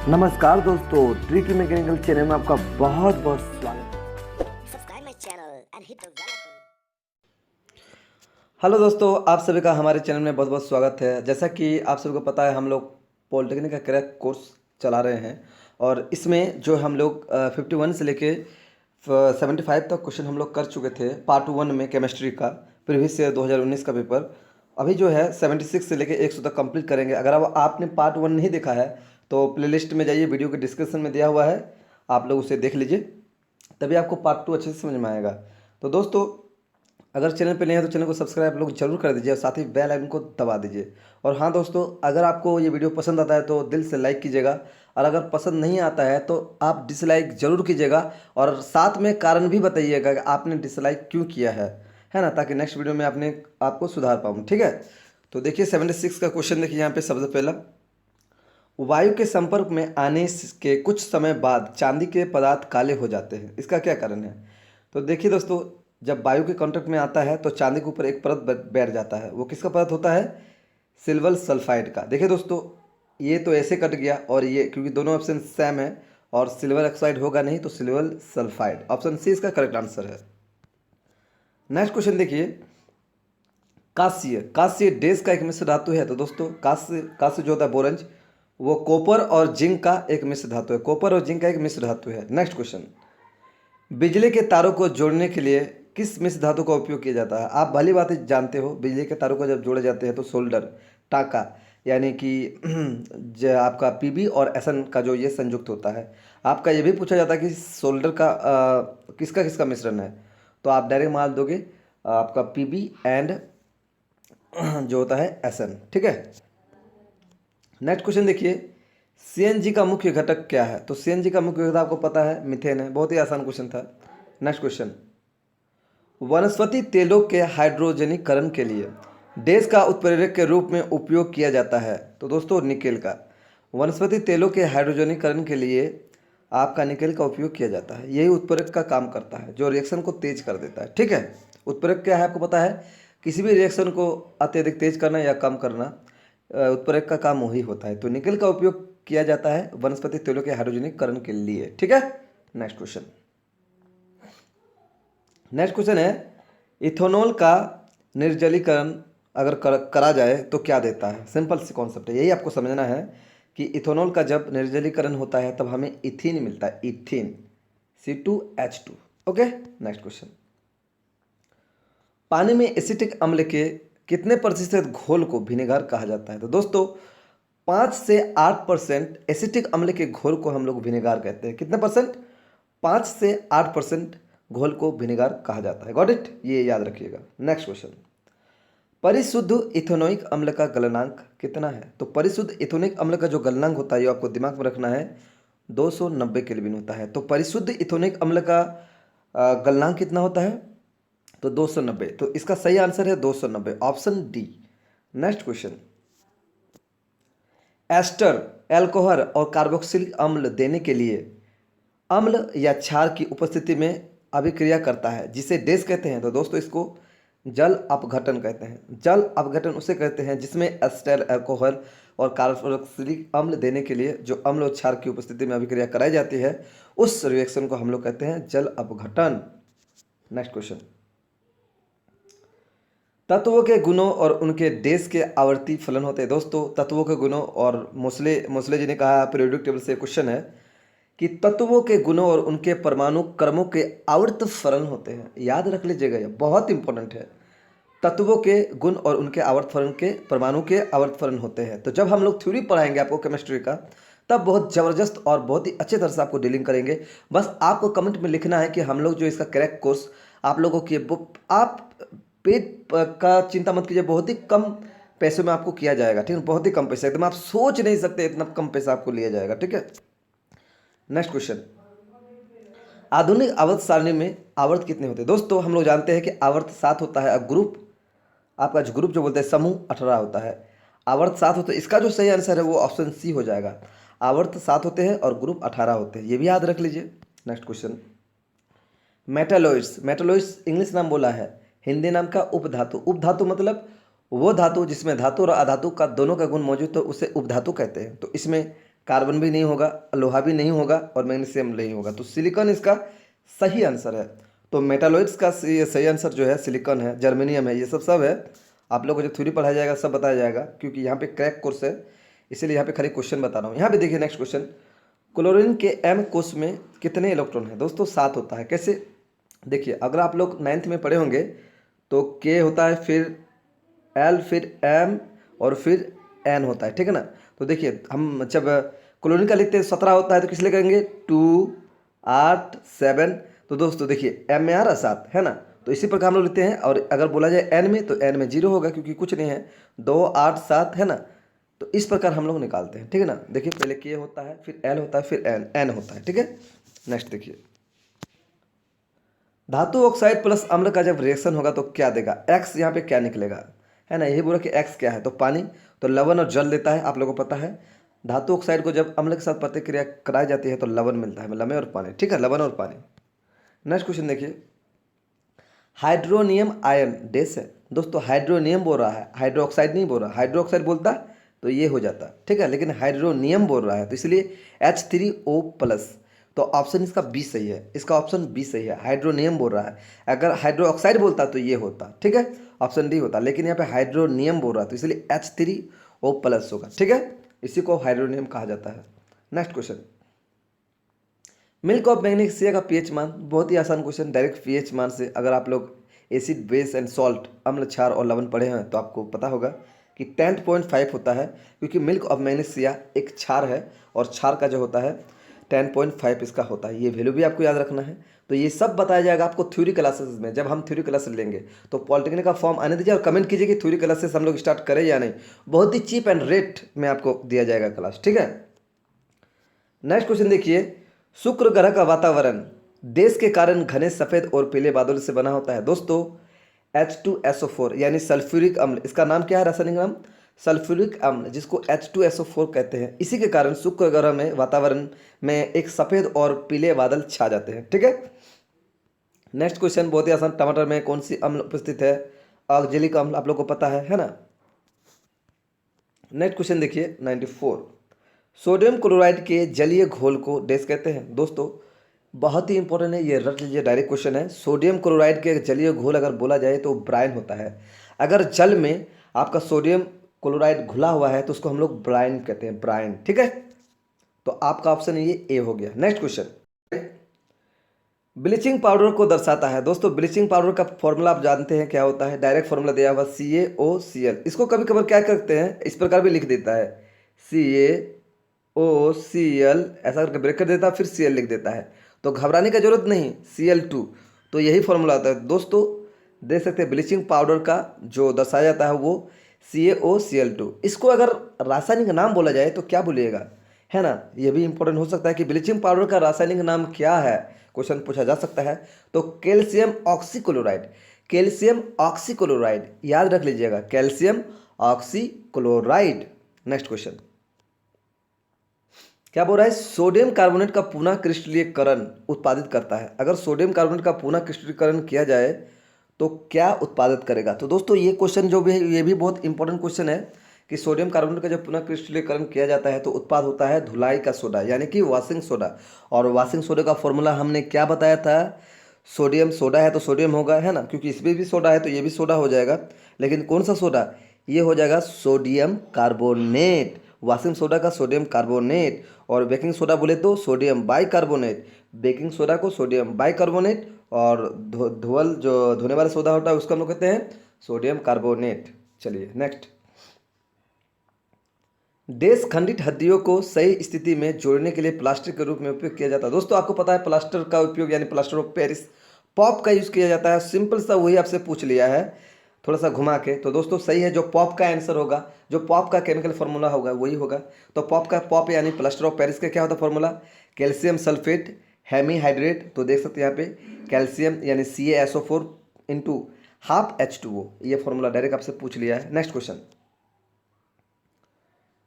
नमस्कार दोस्तों, tricky mechanical channel में आपका बहुत बहुत स्वागत है। Subscribe my channel and hit the bell icon. Hello दोस्तों, आप सभी का हमारे चैनल में बहुत बहुत स्वागत है। जैसा कि आप सभी को पता है, हम लोग पॉलिटेक्निक का क्रैक कोर्स चला रहे हैं और इसमें जो हम लोग 51 से लेके 75 तक क्वेश्चन हम लोग कर चुके थे पार्ट 1 में केमिस्ट्री का प्रीवियस ईयर 2019 का पेपर। अभी जो है 76 से लेके 100 तक कंप्लीट करेंगे। अगर अब आपने पार्ट 1 नहीं देखा है तो प्लेलिस्ट में जाइए, वीडियो के डिस्क्रिप्शन में दिया हुआ है, आप लोग उसे देख लीजिए, तभी आपको पार्ट 2 अच्छे से समझ में आएगा। तो दोस्तों, अगर चैनल पे नए हैं तो चैनल को सब्सक्राइब लोग जरूर कर दीजिए और साथ ही बेल आइकन को दबा दीजिए। और हाँ दोस्तों, अगर आपको ये वीडियो पसंद आता है तो दिल से लाइक कीजिएगा, और अगर पसंद नहीं आता है तो आप डिसलाइक जरूर कीजिएगा और साथ में कारण भी बताइएगा कि आपने डिसलाइक क्यों किया है ना, ताकि नेक्स्ट वीडियो में आपको सुधार पाऊँ। ठीक है, तो देखिए 76 का क्वेश्चन देखिए यहाँ पे। सबसे पहला, वायु के संपर्क में आने के कुछ समय बाद चांदी के पदार्थ काले हो जाते हैं, इसका क्या कारण है? तो देखिए दोस्तों, जब वायु के कांटेक्ट में आता है तो चांदी के ऊपर एक परत बैठ जाता है। वो किसका परत होता है? सिल्वर सल्फाइड का। देखिए दोस्तों, ये तो ऐसे कट गया, और ये क्योंकि दोनों ऑप्शन सेम है और सिल्वर ऑक्साइड होगा नहीं तो सिल्वर सल्फाइड, ऑप्शन सी इसका करेक्ट आंसर है। नेक्स्ट क्वेश्चन देखिए, कांस्य। कांस्य डेस का एक मिश्र धातु है। तो दोस्तों, कांस्य जो होता है बोरंज, वो कॉपर और जिंक का एक मिश्र धातु है। कॉपर और जिंक का एक मिश्र धातु है। नेक्स्ट क्वेश्चन, बिजली के तारों को जोड़ने के लिए किस मिश्र धातु का उपयोग किया जाता है? आप भली बात जानते हो, बिजली के तारों को जब जोड़े जाते हैं तो सोल्डर, टाका, यानी कि आपका पीबी और एसएन का जो ये संयुक्त होता है। आपका ये भी पूछा जाता है कि सोल्डर का किसका किसका मिश्रण है, तो आप डायरेक्ट मान दोगे आपका पीबी एंड जो होता है एसएन। ठीक है, नेक्स्ट क्वेश्चन देखिए, सीएनजी का मुख्य घटक क्या है? तो सीएनजी का मुख्य घटक आपको पता है, मीथेन है। बहुत ही आसान क्वेश्चन था। नेक्स्ट क्वेश्चन, वनस्पति तेलों के हाइड्रोजनीकरण के लिए डैश का उत्प्रेरक के रूप में उपयोग किया जाता है? तो दोस्तों, निकेल का। वनस्पति तेलों के हाइड्रोजनीकरण के लिए आपका निकेल का उपयोग किया जाता है। यही उत्प्रेरक का काम करता है, जो रिएक्शन को तेज कर देता है। ठीक है, उत्प्रेरक क्या है आपको पता है? किसी भी रिएक्शन को अत्यधिक तेज करना या कम करना, उत्प्रेरक का काम वही होता है। तो निकेल का उपयोग किया जाता है वनस्पति तेलों के हाइड्रोजनीकरण के लिए। ठीक है, नेक्स्ट क्वेश्चन। नेक्स्ट क्वेश्चन है, इथेनॉल का निर्जलीकरण अगर करा जाए तो क्या देता है? सिंपल सी कॉन्सेप्ट है, यही आपको समझना है कि इथेनॉल का जब निर्जलीकरण होता है तब हमें इथीन मिलता है, ethene, C2H2। Okay, next question, पानी में एसिटिक अम्ल के कितने प्रतिशत घोल को विनेगर कहा जाता है? तो दोस्तों, 5 से 8% एसिटिक अम्ल के घोल को हम लोग विनेगर कहते हैं। कितने परसेंट? 5 से 8% घोल को विनेगर कहा जाता है। गॉट इट, ये याद रखिएगा। नेक्स्ट क्वेश्चन, परिशुद्ध इथेनोइक अम्ल का गलनांक कितना है? तो परिशुद्ध इथेनोइक अम्ल का जो गलनांक होता है, ये आपको दिमाग में रखना है, 290 केल्विन होता है। तो परिशुद्ध इथेनोइक अम्ल का गलनांक कितना होता है? तो 290। तो इसका सही आंसर है 290, option D. Next question, ester, alcohol और कार्बोक्सिलिक अम्ल देने के लिए अम्ल या क्षार की उपस्थिति में अभिक्रिया करता है, जिसे डैश कहते हैं? तो दोस्तों, इसको जल अपघटन कहते हैं। जल अपघटन उसे कहते हैं जिसमें एस्टर, एल्कोहल और कार्बोक्सिलिक अम्ल देने के लिए जो अम्ल और क्षार की उपस्थिति में अभिक्रिया कराई जाती है, उस रिएक्शन को हम लोग कहते हैं जल अपघटन। नेक्स्ट क्वेश्चन, तत्वों के गुणों और उनके डैश के आवर्ती फलन होते हैं। दोस्तों, तत्वों के गुणों और मोसले जी ने कहा, पीरियोडिक टेबल से क्वेश्चन है कि तत्वों के गुणों और उनके परमाणु क्रमों के आवर्त फलन होते हैं। याद रख लीजिएगा, ये बहुत इंपॉर्टेंट है। तत्वों के गुण और उनके आवर्त फलन के परमाणु के आवर्त फलन होते हैं। तो जब हम लोग थ्योरी पढ़ाएंगे आपको केमिस्ट्री का, तब बहुत ज़बरदस्त और बहुत ही अच्छे तरह से आपको डीलिंग करेंगे। बस आपको कमेंट में लिखना है कि हम लोग जो इसका क्रैक कोर्स आप लोगों की, आप पेड का चिंता मत कीजिए, बहुत ही कम पैसों में आपको किया जाएगा। ठीक है, बहुत ही कम पैसे, एकदम आप सोच नहीं सकते इतना कम पैसा आपको लिया जाएगा। ठीक है, नेक्स्ट क्वेश्चन, आधुनिक आवर्त सारणी में आवर्त कितने होते हैं? दोस्तों, हम लोग जानते हैं कि आवर्त 7 होता है, ग्रुप आपका जो ग्रुप जो बोलते हैं समूह 18 होता है। आवर्त 7 होते हैं, इसका जो सही आंसर है वो ऑप्शन सी हो जाएगा। आवर्त 7 होते हैं और ग्रुप 18 होते हैं, ये भी याद रख लीजिए। Next question, metalloids. Metalloids English नाम बोला है, हिंदी नाम का उपधातु। उपधातु मतलब वो धातु जिसमें धातु और अधातु का दोनों का गुण मौजूद हो, उसे उपधातु कहते हैं। तो इसमें कार्बन भी नहीं होगा, लोहा भी नहीं होगा और मैग्नीशियम नहीं होगा, तो सिलिकॉन इसका सही आंसर है। तो मेटालॉइड्स का सही आंसर जो है सिलिकॉन है, जर्मेनियम है, ये सब है। आप लोगों को जो थ्योरी पढ़ाया जाएगा सब बताया जाएगा, क्योंकि यहाँ पे क्रैक कोर्स है, इसीलिए यहाँ पे खाली क्वेश्चन बता रहा हूँ। यहाँ पे देखिए नेक्स्ट क्वेश्चन, क्लोरीन के एम कोष में कितने इलेक्ट्रॉन है? दोस्तों 7 होता है। कैसे? देखिए, अगर आप लोग 9th में पढ़े होंगे तो के होता है, फिर एल, फिर एम और फिर एन होता है, ठीक है ना। तो देखिए, हम जब क्लोरीन का लिखते हैं 17 होता है तो किस लिए करेंगे 2, 8, 7। तो दोस्तों देखिए एम में आ रहा 7 है ना, तो इसी प्रकार हम लोग लिखते हैं। और अगर बोला जाए एन में, तो एन में 0 होगा क्योंकि कुछ नहीं है, 2, 8, 7 है ना। तो इस प्रकार हम लोग निकालते हैं, ठीक है ना। देखिए पहले के होता है, फिर एल होता है, फिर एन होता है, ठीक है। नेक्स्ट देखिए, धातु ऑक्साइड प्लस अम्ल का जब रिएक्शन होगा तो क्या देगा? एक्स यहाँ पे क्या निकलेगा, है ना। यही बोला कि एक्स क्या है, तो पानी, तो लवण और जल देता है, आप लोगों को पता है। धातु ऑक्साइड को जब अम्ल के साथ प्रतिक्रिया कराई जाती है तो लवण मिलता है, लवण और पानी, ठीक है, लवण और पानी। नेक्स्ट क्वेश्चन देखिए, हाइड्रोनियम आयन डैश है। दोस्तों हाइड्रोनियम बोल रहा है, हाइड्रो ऑक्साइड नहीं बोल रहा। हाइड्रो ऑक्साइड बोलता तो ये हो जाता, ठीक है, लेकिन हाइड्रोनियम बोल रहा है तो इसलिए H3O+। तो ऑप्शन इसका बी सही है, इसका ऑप्शन बी सही है, हाइड्रोनियम बोल रहा है। अगर हाइड्रो ऑक्साइड बोलता तो ये होता, ठीक है, ऑप्शन डी होता, लेकिन यहाँ पे हाइड्रोनियम बोल रहा है तो इसलिए H3O+ होगा, ठीक है, इसी को हाइड्रोनियम कहा जाता है। Next question, milk of magnesia का पीएच मान। बहुत ही आसान क्वेश्चन, डायरेक्ट पीएच मान से। अगर आप लोग एसिड, बेस एंड सॉल्ट, अम्ल, क्षार और लवण पढ़े हैं तो आपको पता होगा कि 10.5 होता है, क्योंकि मिल्क ऑफ मैग्नीशिया एक क्षार है और क्षार का जो होता है 10.5 इसका होता है। ये वैल्यू भी आपको याद रखना है। तो ये सब बताया जाएगा आपको थ्योरी क्लासेस में, जब हम थ्योरी क्लासेस लेंगे। तो पॉलिटेक्निक का फॉर्म आने दीजिए और कमेंट कीजिए कि थ्योरी क्लासेस हम लोग स्टार्ट करें या नहीं। बहुत ही चीप एंड रेट में आपको दिया जाएगा क्लास, ठीक है। नेक्स्ट क्वेश्चन देखिए, शुक्र ग्रह का वातावरण देश के कारण घने सफेद और पीले बादल से बना होता है। दोस्तों H2SO4 यानी सल्फ्यूरिक अम्ल, इसका नाम क्या है, रासायनिक नाम सल्फ्यूरिक अम्ल, जिसको H2SO4 कहते हैं। इसी के कारण शुक्र ग्रह में वातावरण में एक सफेद और पीले बादल छा जाते हैं, ठीक है। नेक्स्ट क्वेश्चन बहुत ही आसान, टमाटर में कौन सी अम्ल उपस्थित है? ऑक्जेलिक अम्ल, आप लोग को पता है ना। नेक्स्ट क्वेश्चन देखिए 94, सोडियम क्लोराइड के जलीय घोल को डैश कहते हैं। दोस्तों बहुत ही इंपॉर्टेंट है, ये रट लीजिए, डायरेक्ट क्वेश्चन है। सोडियम क्लोराइड के जलीय घोल अगर बोला जाए तो ब्राइन होता है। अगर जल में आपका सोडियम क्लोराइड घुला हुआ है तो उसको हम लोग ब्राइन कहते हैं, ब्राइन, ठीक है। तो आपका ऑप्शन ये ए हो गया। नेक्स्ट क्वेश्चन, ब्लीचिंग पाउडर को दर्शाता है। दोस्तों ब्लीचिंग पाउडर का फॉर्मूला आप जानते हैं क्या होता है, डायरेक्ट फॉर्मूला दिया हुआ CaOCl। इसको कभी कभार क्या करते हैं, इस प्रकार भी लिख देता है CaOCl, ऐसा करके ब्रेक कर देता है, फिर Cl लिख देता है। तो घबराने की जरूरत नहीं, Cl2, तो यही फॉर्मूला आता है। दोस्तों देख सकते हैं ब्लीचिंग पाउडर का जो दर्शाया जाता है वो CaOCl2। इसको अगर रासायनिक नाम बोला जाए तो क्या बोलिएगा, है ना। ये भी इंपॉर्टेंट हो सकता है कि ब्लीचिंग पाउडर का रासायनिक नाम क्या है, क्वेश्चन पूछा जा सकता है। तो कैल्शियम ऑक्सीक्लोराइड, कैल्शियम ऑक्सीक्लोराइड याद रख लीजिएगा, कैल्शियम ऑक्सीक्लोराइड। नेक्स्ट क्वेश्चन क्या बोल रहा है, सोडियम कार्बोनेट का पुनः क्रिस्टलीकरण उत्पादित करता है। अगर सोडियम कार्बोनेट का पुनः क्रिस्टलीकरण किया जाए तो क्या उत्पादित करेगा? तो दोस्तों ये क्वेश्चन जो भी है ये भी बहुत इंपॉर्टेंट क्वेश्चन है कि सोडियम कार्बोनेट का जब पुनः क्रिस्टलीकरण किया जाता है तो उत्पाद होता है धुलाई का सोडा, यानी कि वॉशिंग सोडा। और वॉशिंग सोडा का फॉर्मूला हमने क्या बताया था, सोडियम सोडा है तो सोडियम होगा, है ना, क्योंकि इसमें भी सोडा है तो ये भी सोडा हो जाएगा। लेकिन कौन सा सोडा, ये हो जाएगा सोडियम कार्बोनेट, वॉशिंग सोडा का सोडियम कार्बोनेट। और बेकिंग सोडा बोले तो सोडियम बाइकार्बोनेट, बेकिंग सोडा को सोडियम बाइकार्बोनेट, और धोवल जो धोने वाला सोडा होता है उसको हम लोग कहते हैं सोडियम कार्बोनेट। चलिए नेक्स्ट, डैश खंडित हड्डियों को सही स्थिति में जोड़ने के लिए प्लास्टर के रूप में उपयोग किया जाता है। दोस्तों आपको पता है प्लास्टर का उपयोग यानी प्लास्टर ऑफ पेरिस, पॉप का यूज़ किया जाता है। सिंपल सा वही आपसे पूछ लिया है थोड़ा सा घुमा के, तो दोस्तों सही है, जो पॉप का आंसर होगा, जो पॉप का केमिकल फार्मूला होगा वही होगा। तो पॉप यानी प्लास्टर ऑफ पेरिस का क्या होता है फार्मूला, कैल्शियम सल्फेट हेमीहाइड्रेट। तो देख सकते हैं यहाँ पे कैल्शियम यानी CaSO4 इंटू हाफ H2O, ये फॉर्मूला डायरेक्ट आपसे पूछ लिया है। नेक्स्ट क्वेश्चन,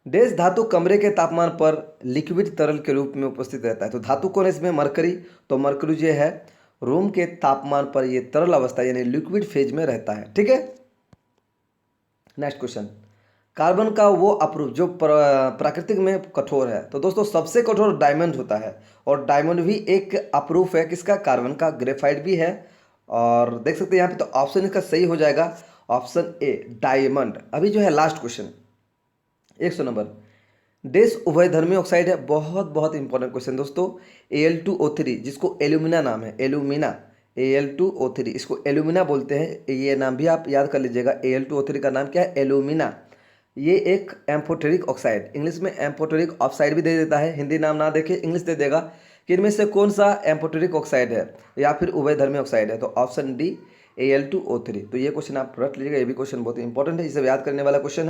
डैश धातु कमरे के तापमान पर लिक्विड तरल के रूप में उपस्थित रहता है। तो धातु कौन है इसमें, मरकरी। तो मरकरी जो है रूम के तापमान पर ये तरल अवस्था यानी लिक्विड फेज में रहता है, ठीक है। नेक्स्ट क्वेश्चन, कार्बन का वो अप्रूव जो प्राकृतिक में कठोर है। तो दोस्तों सबसे कठोर डायमंड होता है, और डायमंड भी एक अप्रूफ है किसका, कार्बन का। ग्रेफाइट भी है, और देख सकते हैं यहाँ पे। तो ऑप्शन इसका सही हो जाएगा ऑप्शन ए, डायमंड। अभी जो है लास्ट क्वेश्चन 100 नंबर, देश उभयधर्मी ऑक्साइड है। बहुत बहुत इंपॉर्टेंट क्वेश्चन दोस्तों। Al2O3 जिसको एल्यूमिना नाम है, एल्यूमिना, Al2O3 इसको एल्यूमिना बोलते हैं। ये नाम भी आप याद कर लीजिएगा। Al2O3 का नाम क्या है, एल्यूमिना। ये एक एम्फोटेरिक ऑक्साइड, इंग्लिश में एम्फोटेरिक ऑक्साइड भी दे देता है। हिंदी नाम ना देखे इंग्लिश दे देगा कि इनमें से कौन सा एम्फोटेरिक ऑक्साइड है या फिर उभयधर्मी ऑक्साइड है। तो ऑप्शन डी, Al2O3। तो ये क्वेश्चन आप रख लीजिएगा, ये भी क्वेश्चन बहुत इंपॉर्टेंट है, इसे याद करने वाला क्वेश्चन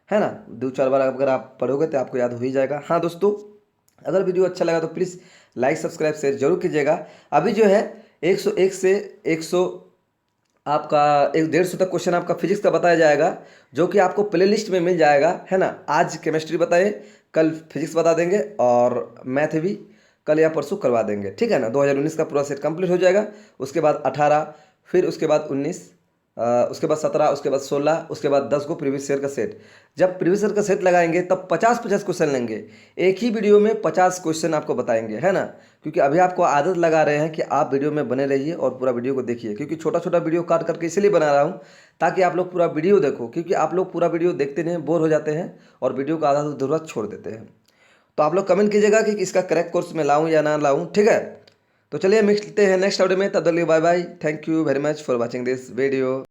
है ना। 2-4 बार अगर आप पढ़ोगे तो आपको याद हो ही जाएगा। हाँ दोस्तों, अगर वीडियो अच्छा लगा तो प्लीज़ लाइक सब्सक्राइब शेयर जरूर कीजिएगा। अभी जो है 101 से 100 आपका 150 तक क्वेश्चन आपका फिजिक्स का बताया जाएगा, जो कि आपको प्लेलिस्ट में मिल जाएगा, है ना। आज केमिस्ट्री बताए, कल फिजिक्स बता देंगे, और मैथ भी कल या परसों करवा देंगे, ठीक है ना। 2019 का पूरा सेट कंप्लीट हो जाएगा। उसके बाद 18, फिर उसके बाद 19, उसके बाद 17, उसके बाद 16, उसके बाद 10 को प्रीवियस ईयर का सेट। जब प्रीवियस ईयर का सेट लगाएंगे तब 50-50 क्वेश्चन लेंगे, एक ही वीडियो में 50 क्वेश्चन आपको बताएंगे, है ना। क्योंकि अभी आपको आदत लगा रहे हैं कि आप वीडियो में बने रहिए और पूरा वीडियो को देखिए, क्योंकि छोटा छोटा वीडियो काट करके इसलिए बना रहा हूँ ताकि आप लोग पूरा वीडियो देखो, क्योंकि आप लोग पूरा वीडियो देखते नहीं, बोर हो जाते हैं और वीडियो का आधा अधूरा छोड़ देते हैं। तो आप लोग कमेंट कीजिएगा कि इसका करेक्ट कोर्स में लाऊं या ना लाऊं, ठीक है। तो चलिए मिलते हैं नेक्स्ट वीडियो में, तब तक के लिए bye bye. Thank you very much for watching this video.